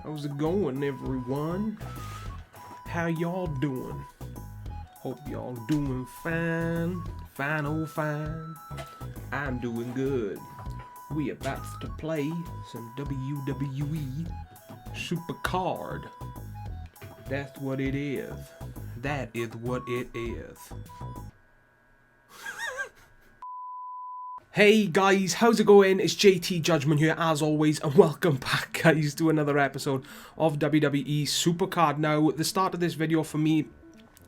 How's it going, everyone? How y'all doing? Hope y'all doing fine. Fine, oh fine. I'm doing good. We about to play some WWE Supercard. That's what it is. That is what it is. Hey guys, how's it going? It's JT Judgment here as always, and welcome back guys to another episode of WWE Supercard. Now, the start of this video for me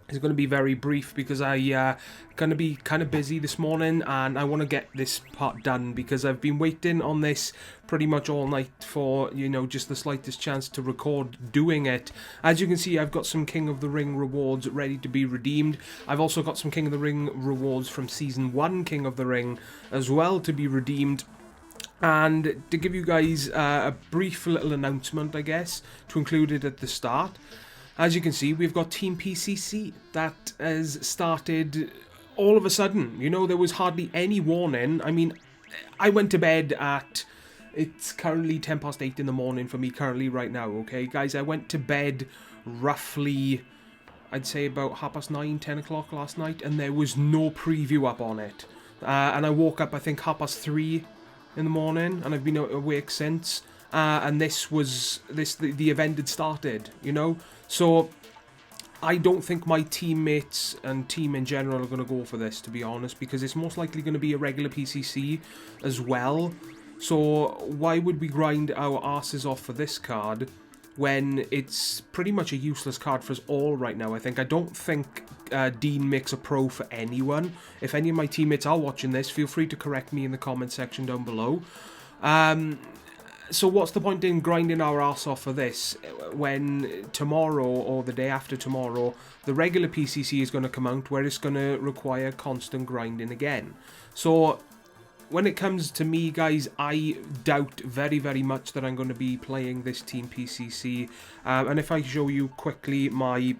is going to be very brief because I going to be kind of busy this morning and I want to get this part done because I've been waiting on this pretty much all night for, you know, just the slightest chance to record doing it. As you can see, I've got some King of the Ring rewards ready to be redeemed. I've also got some King of the Ring rewards from Season 1 King of the Ring as well to be redeemed. And to give you guys a brief little announcement, I guess, to include it at the start. As you can see, we've got Team PCC that has started all of a sudden. You know, there was hardly any warning. I mean, I went to bed at... It's currently 10 past 8 in the morning for me currently right now, okay? Guys, I went to bed roughly, I'd say about 9:30, 10 o'clock last night, and there was no preview up on it. And I woke up, I think, 3:30 in the morning, and I've been awake since. And the event had started, you know? So, I don't think my teammates and team in general are going to go for this, to be honest, because it's most likely going to be a regular PCC as well. So, why would we grind our asses off for this card when it's pretty much a useless card for us all right now, I think. I don't think Dean makes a pro for anyone. If any of my teammates are watching this, feel free to correct me in the comment section down below. So what's the point in grinding our ass off for this when tomorrow or the day after tomorrow the regular PCC is going to come out where it's going to require constant grinding again? So when it comes to me, guys, I doubt very, very much that I'm going to be playing this Team PCC. And if I show you quickly my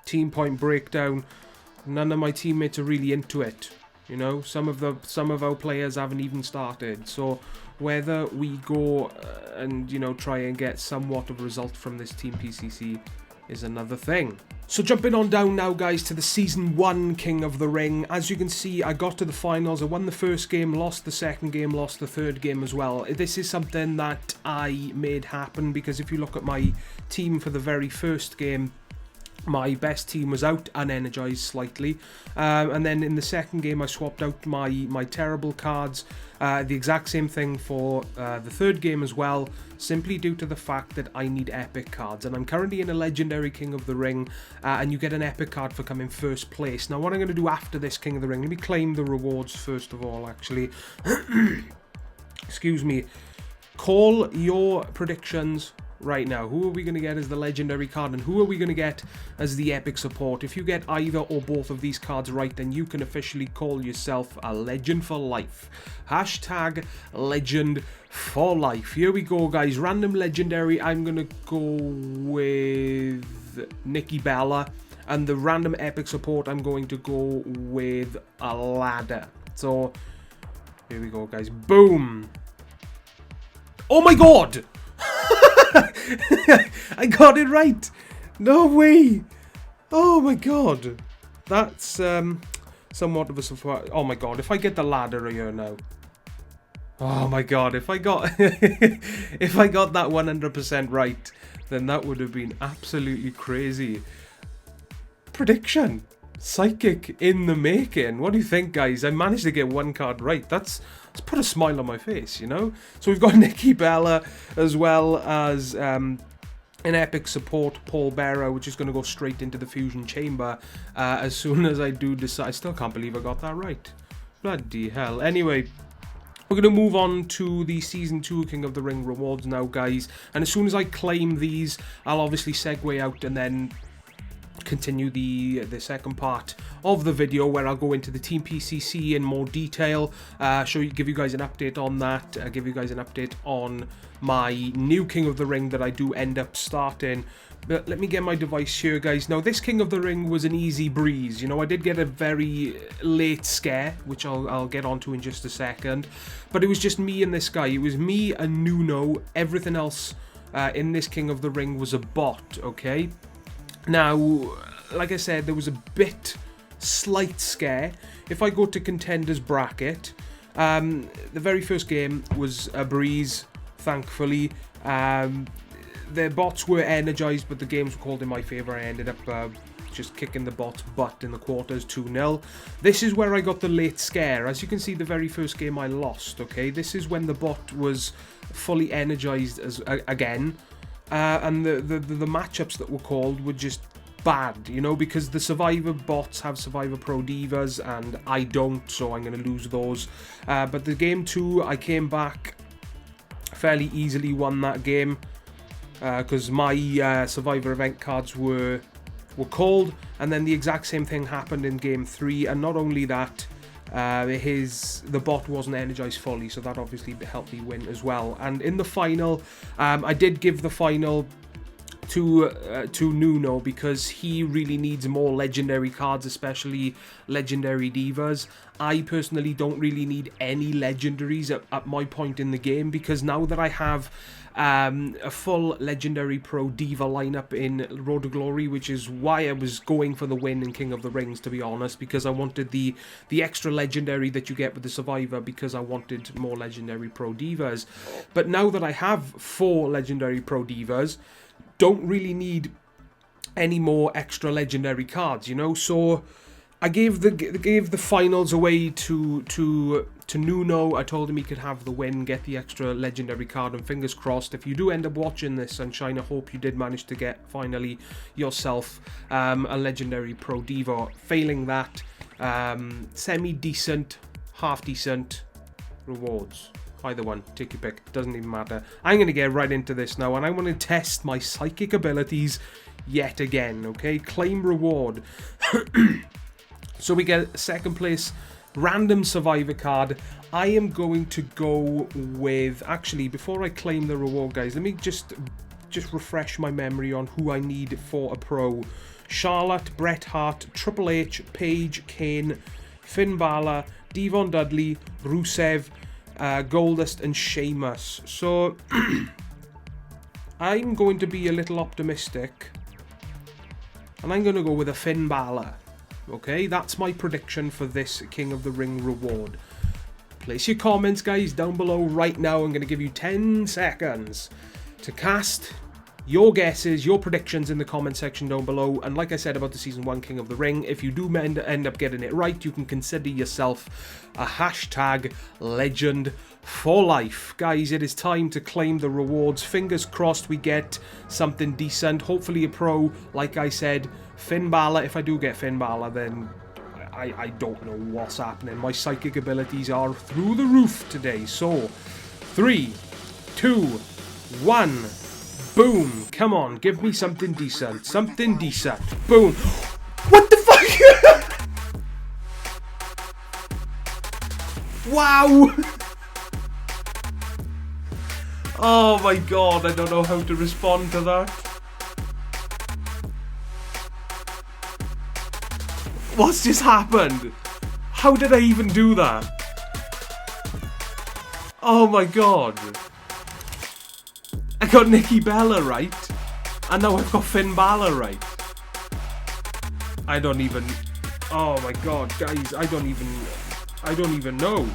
team point breakdown, none of my teammates are really into it. You know, some of our players haven't even started. So whether we go and, you know, try and get somewhat of a result from this Team PCC is another thing. So jumping on down now, guys, to the Season 1 King of the Ring. As you can see, I got to the finals. I won the first game, lost the second game, lost the third game as well. This is something that I made happen because if you look at my team for the very first game, my best team was out, unenergized slightly, and then in the second game I swapped out my terrible cards. The exact same thing for the third game as well, simply due to the fact that I need epic cards, and I'm currently in a legendary King of the Ring, and you get an epic card for coming first place. Now what I'm going to do after this King of the Ring, let me claim the rewards first of all actually. Excuse me. Call your predictions right now. Who are we going to get as the legendary card and who are we going to get as the epic support? If you get either or both of these cards right, then you can officially call yourself a legend for life. Hashtag legend for life. Here we go, guys. Random legendary. I'm going to go with Nikki Bella, and the random epic support I'm going to go with a ladder. So here we go, guys. Boom. Oh my god. I got it right. No way. Oh my god. That's somewhat of a surprise. Oh my god, if I get the ladder here now. Oh my god, if I got if I got that 100% right, then that would have been absolutely crazy. Prediction. Psychic in the making. What do you think, guys? I managed to get one card right. That's put a smile on my face, you know? So we've got Nikki Bella as well as an epic support, Paul Bearer, which is going to go straight into the Fusion Chamber as soon as I do decide. I still can't believe I got that right. Bloody hell. Anyway, we're going to move on to the Season 2 King of the Ring rewards now, guys. And as soon as I claim these, I'll obviously segue out and then continue the second part of the video where I'll go into the Team PCC in more detail, give you guys an update on that, give you guys an update on my new King of the Ring that I do end up starting. But let me get my device here, guys. Now, this King of the Ring was an easy breeze. You know, I did get a very late scare, which I'll get onto in just a second. But it was just me and this guy. It was me and Nuno. Everything else in this King of the Ring was a bot, okay? Now, like I said, there was a slight scare. If I go to Contenders Bracket, the very first game was a breeze, thankfully. The bots were energized, but the games were called in my favor. I ended up just kicking the bot's butt in the quarters, 2-0. This is where I got the late scare. As you can see, the very first game I lost, okay? This is when the bot was fully energized again. And the matchups that were called were just bad, you know, because the Survivor bots have Survivor Pro Divas and I don't, so I'm going to lose those. But the game 2, I came back, fairly easily won that game, because my Survivor event cards were called, and then the exact same thing happened in game 3, and not only that, the bot wasn't energized fully, so that obviously helped me win as well. And in the final, I did give the final to Nuno, because he really needs more legendary cards, especially legendary divas. I personally don't really need any legendaries at my point in the game, because now that I have a full legendary pro diva lineup in Road to Glory, which is why I was going for the win in King of the Rings, to be honest, because I wanted the extra legendary that you get with the Survivor, because I wanted more legendary pro divas. But now that I have 4 legendary pro divas, don't really need any more extra legendary cards, you know. So I gave the finals away to Nuno. I told him he could have the win, get the extra legendary card, and fingers crossed, if you do end up watching this, Sunshine, I hope you did manage to get finally yourself a legendary pro diva. Failing that, semi-decent, half-decent rewards. Either one, take your pick, doesn't even matter. I'm going to get right into this now, and I want to test my psychic abilities yet again, okay? Claim reward. So we get a second place random Survivor card. I am going to go with, actually, before I claim the reward, guys, let me just refresh my memory on who I need for a pro. Charlotte, Bret Hart, Triple H, Paige, Kane, Finn Balor, Devon Dudley, Rusev, Goldust, and Sheamus. So I'm going to be a little optimistic, and I'm going to go with a Finn Balor. Okay, that's my prediction for this King of the Ring reward. Place your comments, guys, down below right now. I'm going to give you 10 seconds to cast your guesses, your predictions in the comment section down below. And like I said about the Season 1 King of the Ring, if you do end up getting it right, you can consider yourself a hashtag legend for life. Guys, it is time to claim the rewards. Fingers crossed we get something decent. Hopefully a pro, like I said, Finn Balor. If I do get Finn Balor, then I don't know what's happening. My psychic abilities are through the roof today. So, 3, 2, 1... boom! Come on, give me something decent. Something decent. Boom! What the fuck? Wow! Oh my god, I don't know how to respond to that. What's just happened? How did I even do that? Oh my god. I got Nikki Bella right, and now I've got Finn Balor right. I don't even... oh my god, guys, I don't even know.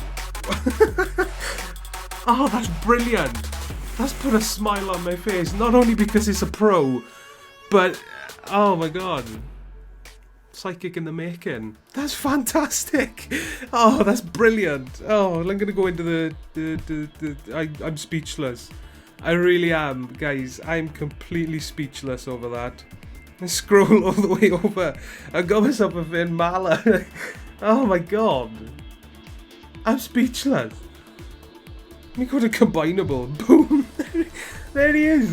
Oh, that's brilliant. That's put a smile on my face, not only because it's a pro, but, oh my god. Psychic in the making. That's fantastic. Oh, that's brilliant. Oh, I'm gonna go into I'm speechless. I really am, guys. I'm completely speechless over that. I scroll all the way over. I got myself a Finn Balor. Oh my god. I'm speechless. Let me go to combinable. Boom. There he is.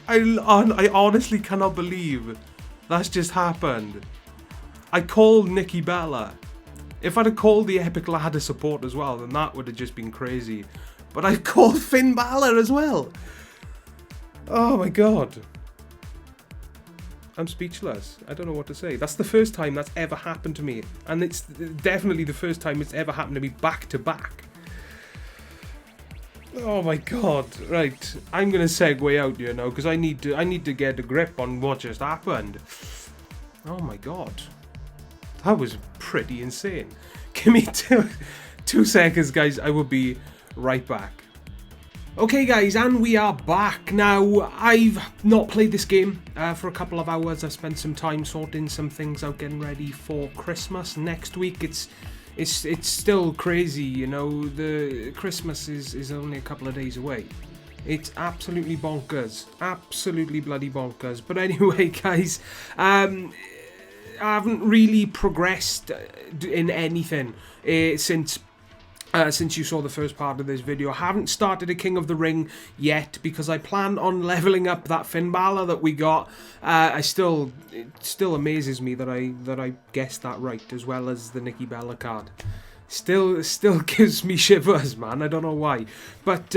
I honestly cannot believe that's just happened. I called Nikki Bella. If I'd have called the Epic Ladder support as well, then that would have just been crazy. But I called Finn Balor as well. Oh my god. I'm speechless. I don't know what to say. That's the first time that's ever happened to me. And it's definitely the first time it's ever happened to me back to back. Oh my god. Right. I'm gonna segue out here now because I need to get a grip on what just happened. Oh my god. That was pretty insane. Give me 2 seconds, guys. I will be right back. Okay guys, and we are back. Now, I've not played this game for a couple of hours. I've spent some time sorting some things out, getting ready for Christmas. Next week, it's still crazy, you know. The Christmas is only a couple of days away. It's absolutely bonkers. Absolutely bloody bonkers. But anyway, guys, I haven't really progressed in anything since you saw the first part of this video. I haven't started a King of the Ring yet because I plan on leveling up that Finn Balor that we got. It still amazes me that I guessed that right, as well as the Nikki Bella card. Still gives me shivers, man. I don't know why, but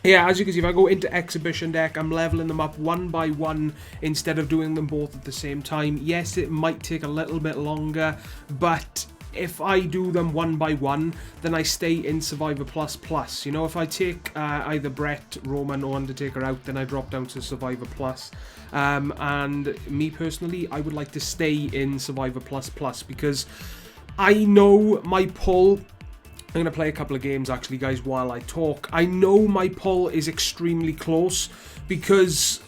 yeah, as you can see, if I go into exhibition deck, I'm leveling them up one by one instead of doing them both at the same time. Yes, it might take a little bit longer, but if I do them one by one, then I stay in Survivor Plus. You know, if I take either Brett, Roman, or Undertaker out, then I drop down to Survivor Plus. And me personally, I would like to stay in Survivor Plus because I know my pull. I'm going to play a couple of games actually, guys, while I talk. I know my pull is extremely close because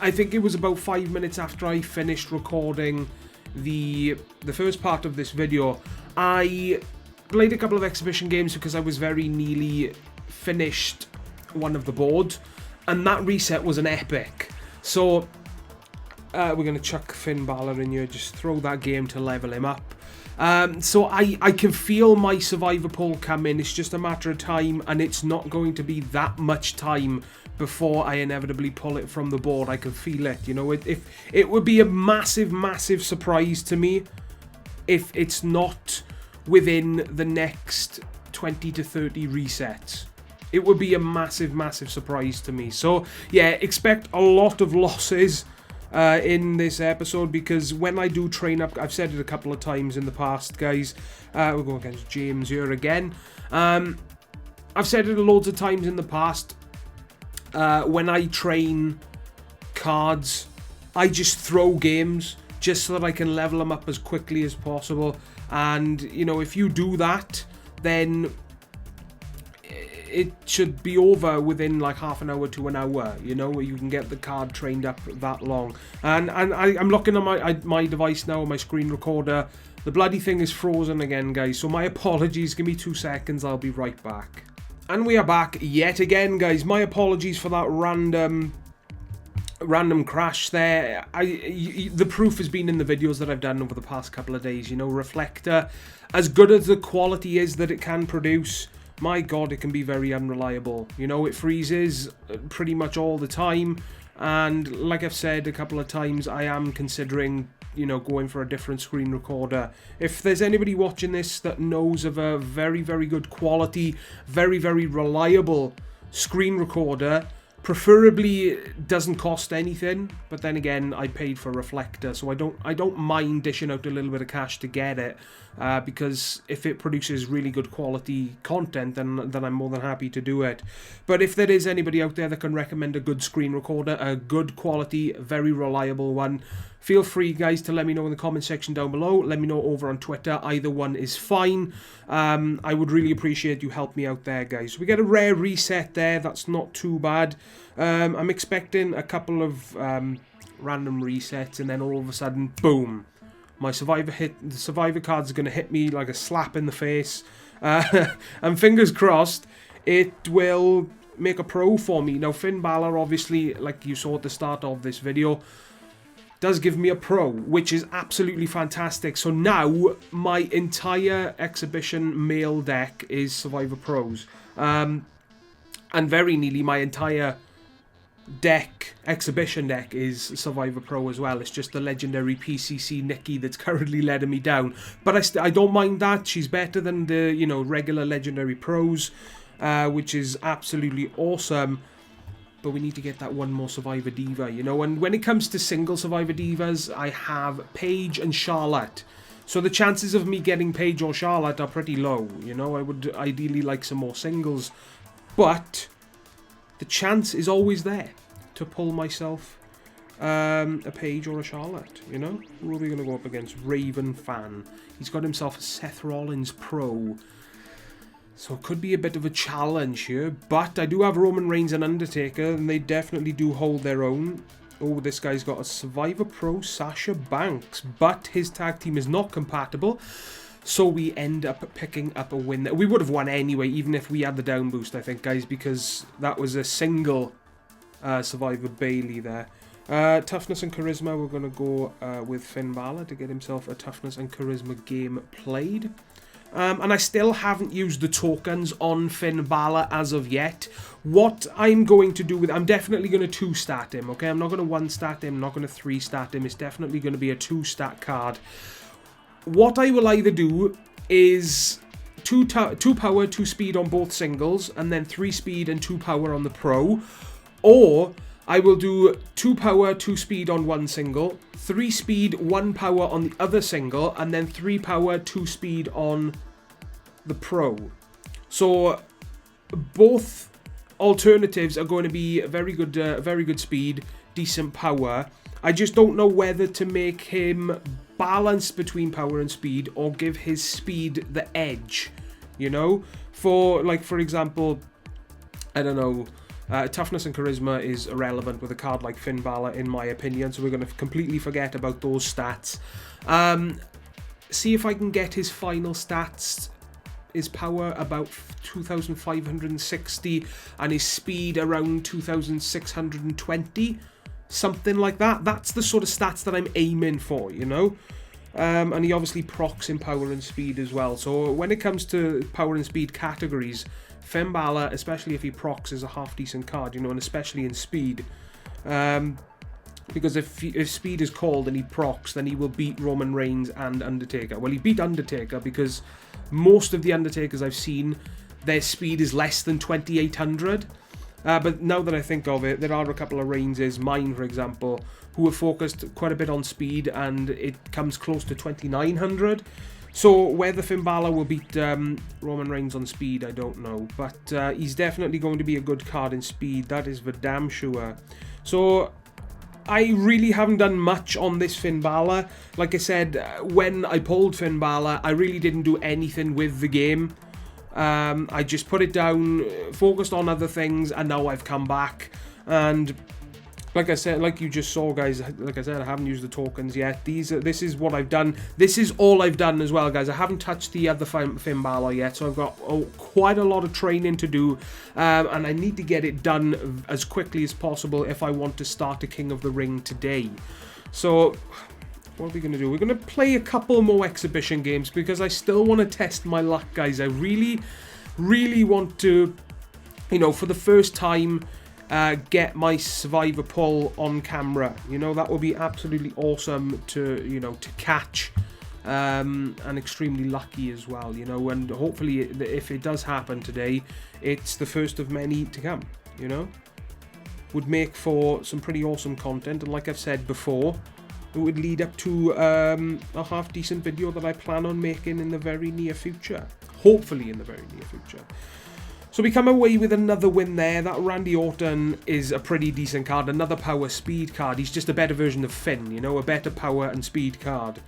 I think it was about 5 minutes after I finished recording the first part of this video. I played a couple of exhibition games because I was very nearly finished one of the board, and that reset was an epic. So we're going to chuck Finn Balor in here, just throw that game to level him up. So I can feel my Survivor pull come in. It's just a matter of time, and it's not going to be that much time before I inevitably pull it from the board. I can feel it, you know. It would be a massive surprise to me if it's not within the next 20 to 30 resets. It would be a massive surprise to me. So yeah, expect a lot of losses in this episode, because when I do train up, I've said it a couple of times in the past, guys. We'll go against James here again. I've said it loads of times in the past. When I train cards, I just throw games just so that I can level them up as quickly as possible. And, you know, if you do that, then it should be over within like half an hour to an hour, you know, where you can get the card trained up that long. And I'm looking at my device now, my screen recorder. The bloody thing is frozen again, guys, so my apologies. Give me 2 seconds, I'll be right back. And we are back yet again, guys. My apologies for that random crash there. The proof has been in the videos that I've done over the past couple of days. You know, Reflector, as good as the quality is that it can produce, my god, it can be very unreliable. You know, it freezes pretty much all the time, and like I've said a couple of times, I am considering, you know, going for a different screen recorder. If there's anybody watching this that knows of a very good quality, very reliable screen recorder, preferably doesn't cost anything, but then again, I paid for Reflector, so I don't mind dishing out a little bit of cash to get it, because if it produces really good quality content, then I'm more than happy to do it. But if there is anybody out there that can recommend a good screen recorder, a good quality, very reliable one, feel free, guys, to let me know in the comment section down below. Let me know over on Twitter. Either one is fine. I would really appreciate you help me out there, guys. We get a rare reset there. That's not too bad. I'm expecting a couple of random resets, and then all of a sudden, boom. My the Survivor cards are going to hit me like a slap in the face. And fingers crossed, it will make a pro for me. Now, Finn Balor, obviously, like you saw at the start of this video, does give me a pro, which is absolutely fantastic. So now my entire exhibition male deck is Survivor Pros, and very nearly my entire exhibition deck is Survivor Pro as well. It's just the legendary PCC Nikki that's currently letting me down, but I don't mind that. She's better than the, you know, regular legendary pros, which is absolutely awesome. But we need to get that one more Survivor Diva, you know. And when it comes to single Survivor Divas, I have Paige and Charlotte. So the chances of me getting Paige or Charlotte are pretty low, you know. I would ideally like some more singles. but the chance is always there to pull myself a Paige or a Charlotte, you know? Who are we going to go up against? Raven Fan. He's got himself a Seth Rollins Pro. So it could be a bit of a challenge here. But I do have Roman Reigns and Undertaker, and they definitely do hold their own. Oh, this guy's got a Survivor Pro Sasha Banks, but his tag team is not compatible. So we end up picking up a win. We would have won anyway, even if we had the down boost, I think, guys, because that was a single Survivor Bayley there. Toughness and Charisma, we're going to go with Finn Balor to get himself a Toughness and Charisma game played. And I still haven't used the tokens on Finn Balor as of yet. What I'm going to do with... I'm definitely going to 2-stat him, okay? I'm not going to 1-stat him, I'm not going to 3-stat him. It's definitely going to be a 2-stat card. What I will either do is 2 power, 2 speed on both singles, and then 3 speed and 2 power on the pro. Or I will do 2 power, 2 speed on one single, 3 speed, 1 power on the other single, and then 3 power, 2 speed on the pro. So both alternatives are going to be very good speed, decent power. I just don't know whether to make him balance between power and speed or give his speed the edge, you know? For example, I don't know, Toughness and Charisma is irrelevant with a card like Finn Balor, in my opinion, so we're going to completely forget about those stats. See if I can get his final stats. His power about 2,560 and his speed around 2,620. Something like that. That's the sort of stats that I'm aiming for, you know? And he obviously procs in power and speed as well. So when it comes to power and speed categories, Finn Balor, especially if he procs, is a half-decent card, you know, and especially in speed. Because if speed is called and he procs, then he will beat Roman Reigns and Undertaker. Well, he beat Undertaker because most of the Undertakers I've seen, their speed is less than 2,800. But now that I think of it, there are a couple of Reigns, mine for example, who have focused quite a bit on speed, and it comes close to 2,900. So whether Finn Balor will beat Roman Reigns on speed, I don't know. But he's definitely going to be a good card in speed, that is for damn sure. So I really haven't done much on this Finn Balor. Like I said, when I pulled Finn Balor, I really didn't do anything with the game. I just put it down, focused on other things, and now I've come back. And like I said, like you just saw, guys, like I said, I haven't used the tokens yet. This is what I've done. This is all I've done as well, guys. I haven't touched the other Finn Balor yet, so I've got quite a lot of training to do, and I need to get it done as quickly as possible if I want to start a King of the Ring today. So what are we going to do? We're going to play a couple more exhibition games because I still want to test my luck, guys. I really, really want to, you know, for the first time, get my Survivor pull on camera. You know, that would be absolutely awesome to, you know, to catch, and extremely lucky as well, you know, and hopefully if it does happen today, it's the first of many to come, you know. Would make for some pretty awesome content, and like I've said before, it would lead up to a half-decent video that I plan on making in the very near future. Hopefully in the very near future. So we come away with another win there. That Randy Orton is a pretty decent card. Another power speed card. He's just a better version of Finn, you know, a better power and speed card.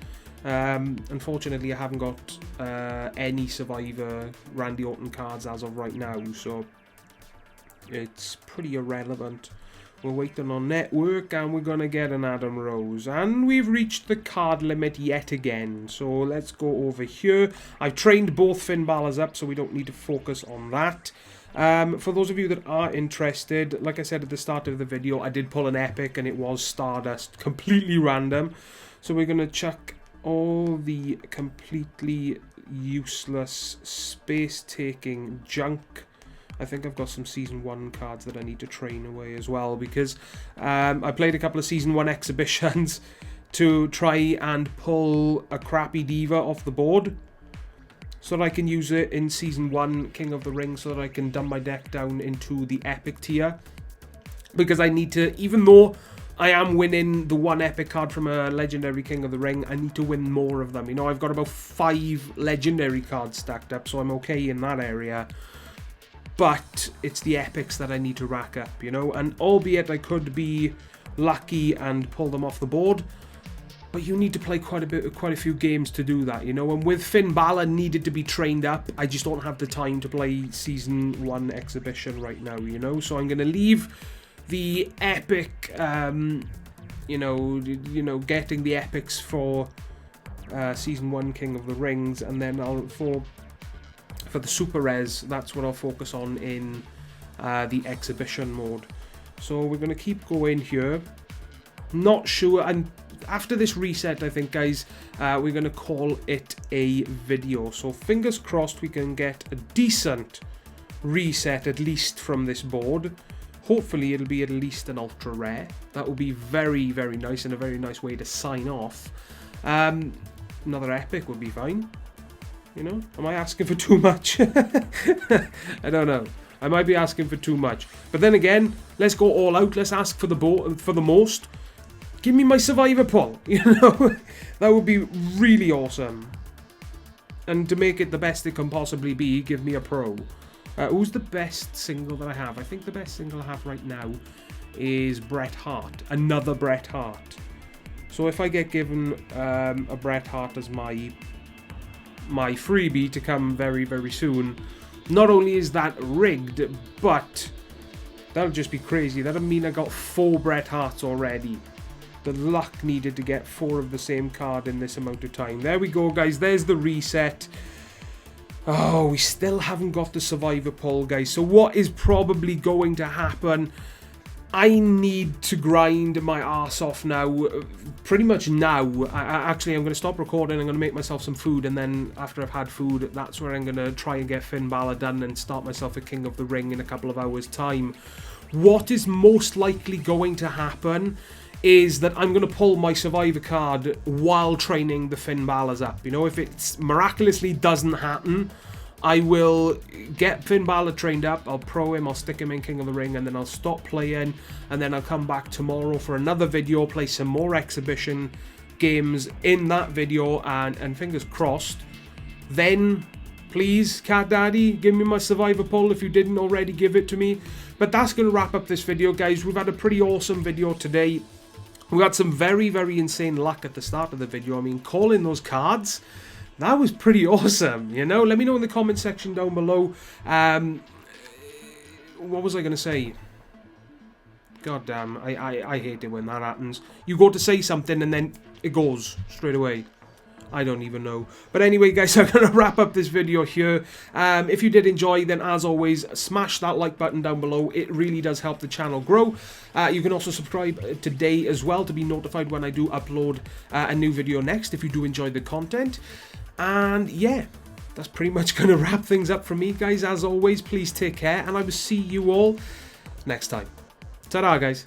Unfortunately, I haven't got any Survivor Randy Orton cards as of right now, so it's pretty irrelevant. We're waiting on network, and we're going to get an Adam Rose. And we've reached the card limit yet again. So let's go over here. I've trained both Finn Balor's up, so we don't need to focus on that. For those of you that are interested, like I said at the start of the video, I did pull an epic, and it was Stardust. Completely random. So we're going to chuck all the completely useless, space-taking junk. I think I've got some Season 1 cards that I need to train away as well, because I played a couple of Season 1 exhibitions to try and pull a crappy diva off the board so that I can use it in Season 1 King of the Ring, so that I can dumb my deck down into the epic tier. Because I need to, even though I am winning the one epic card from a legendary King of the Ring, I need to win more of them. You know, I've got about 5 legendary cards stacked up, so I'm okay in that area. but it's the epics that I need to rack up, you know, and albeit I could be lucky and pull them off the board, but you need to play quite a few games to do that, you know, and with Finn Balor needed to be trained up, I just don't have the time to play Season 1 exhibition right now, you know, so I'm going to leave the epic, you know, getting the epics for Season 1 King of the Rings, and then for the Super Res, that's what I'll focus on in the exhibition mode. So we're going to keep going here. Not sure, and after this reset, I think, guys, we're going to call it a video. So fingers crossed we can get a decent reset, at least from this board. Hopefully it'll be at least an ultra rare. That would be very, very nice, and a very nice way to sign off. Another epic would be fine. You know, am I asking for too much? I don't know. I might be asking for too much. But then again, let's go all out. Let's ask for the most. Give me my Survivor pull. You know, that would be really awesome. And to make it the best it can possibly be, give me a pro. Who's the best single that I have? I think the best single I have right now is Bret Hart. Another Bret Hart. So if I get given a Bret Hart as my freebie to come very, very soon, not only is that rigged, but that'll just be crazy. That'll mean I got 4 Bret Harts already. The luck needed to get 4 of the same card in this amount of time. There we go, guys. There's the reset. Oh, we still haven't got the Survivor poll, guys. So what is probably going to happen? I need to grind my arse off now, pretty much now. Actually, I'm going to stop recording, I'm going to make myself some food, and then after I've had food, that's where I'm going to try and get Finn Balor done and start myself a King of the Ring in a couple of hours' time. What is most likely going to happen is that I'm going to pull my Survivor card while training the Finn Balor's up. You know, if it miraculously doesn't happen, I will get Finn Balor trained up, I'll pro him, I'll stick him in King of the Ring, and then I'll stop playing, and then I'll come back tomorrow for another video, play some more exhibition games in that video, and fingers crossed, then, please, Cat Daddy, give me my Survivor poll if you didn't already give it to me. But that's going to wrap up this video, guys. We've had a pretty awesome video today. We had some very, very insane luck at the start of the video. I mean, calling those cards, that was pretty awesome, you know? Let me know in the comment section down below. What was I going to say? God damn, I hate it when that happens. You go to say something and then it goes straight away. I don't even know. But anyway, guys, I'm going to wrap up this video here. If you did enjoy, then as always, smash that like button down below. It really does help the channel grow. You can also subscribe today as well to be notified when I do upload a new video next, if you do enjoy the content. And yeah, that's pretty much going to wrap things up from me, guys. As always, please take care, and I will see you all next time. Ta-da, guys.